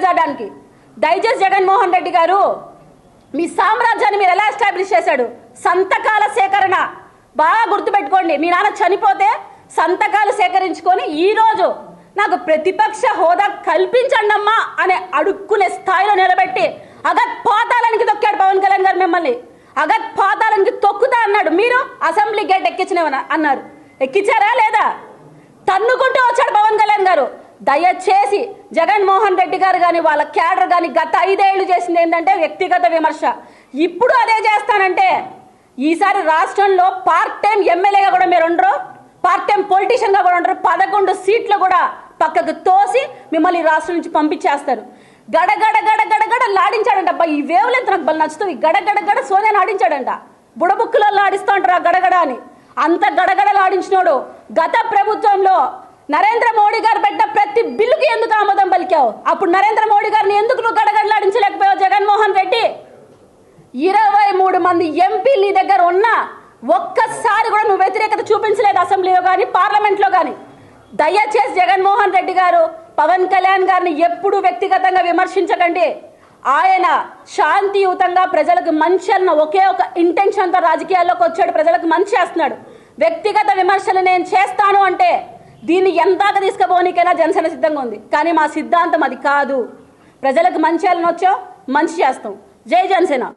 దిగజారడానికి. దయచేసి జగన్మోహన్ రెడ్డి గారు మీ సామ్రాజ్యాన్ని మీరు ఎలా ఎస్టాబ్లిష్ చేశాడు? సంతకాల సేకరణ బాగా గుర్తుపెట్టుకోండి. మీ నాన్న చనిపోతే సంతకాలు సేకరించుకొని ఈరోజు నాకు ప్రతిపక్ష హోదా కల్పించండమ్మా అనే అడుక్కునే స్థాయిలో నిలబెట్టి అగత్పాతాలనికి తొక్కాడు పవన్ కళ్యాణ్ గారు. మిమ్మల్ని అగత్పాతాలనికి తొక్కుతా అన్నాడు. మీరు అసెంబ్లీ గేట్ ఎక్కించిన అన్నారు. ఎక్కించారా లేదా? తన్నుకుంటూ వచ్చాడు పవన్ కళ్యాణ్ గారు. దయచేసి జగన్మోహన్ రెడ్డి గారు కానీ వాళ్ళ క్యాడర్ కానీ గత 5 ఏళ్ళు చేసింది ఏంటంటే వ్యక్తిగత విమర్శ. ఇప్పుడు అదే చేస్తానంటే ఈసారి రాష్ట్రంలో పార్ట్ టైం ఎమ్మెల్యేగా కూడా మీరు ఉండరు, పార్ట్ టైం పొలిటీషియన్గా కూడా ఉండరు. 11 సీట్లు కూడా పక్కకు తోసి మిమ్మల్ని రాష్ట్రం నుంచి పంపించేస్తారు. గడగడ గడగడ లాడించాడంట. అబ్బా ఈ వేవ్లెంత్ నాకు బలి నచ్చుతుంది. గడగడ సోనియాని ఆడించాడంట. బుడబుక్కులో ఆడిస్తూ ఉంటారు ఆ గడగడ అని. అంత గడగడలాడించినోడు గత ప్రభుత్వంలో నరేంద్ర మోడీ గారు పెట్టిన ప్రతి బిల్లుకి ఎందుకు ఆమోదం పలికావు? అప్పుడు నరేంద్ర మోడీ గారిని ఎందుకు నువ్వు గడగడలాడించలేకపోయావు జగన్మోహన్ రెడ్డి? 23 మంది ఎంపీలు నీ దగ్గర ఉన్నా ఒక్కసారి కూడా నువ్వు వ్యతిరేకత చూపించలేదు అసెంబ్లీలో కానీ పార్లమెంట్లో కానీ. దయచేసి జగన్మోహన్ రెడ్డి గారు పవన్ కళ్యాణ్ గారిని ఎప్పుడూ వ్యక్తిగతంగా విమర్శించకండి. ఆయన శాంతియుతంగా ప్రజలకు మంచి అన్న ఒకే ఒక ఇంటెన్షన్తో రాజకీయాల్లోకి వచ్చాడు. ప్రజలకు మంచి చేస్తున్నాడు. వ్యక్తిగత విమర్శలు నేను చేస్తాను అంటే దీన్ని ఎందాక తీసుకుపోనీకైనా జనసేన సిద్ధంగా ఉంది. కానీ మా సిద్ధాంతం అది కాదు. ప్రజలకు మంచి చేయాలని వచ్చావు, మంచి చేస్తాం. జై జనసేన.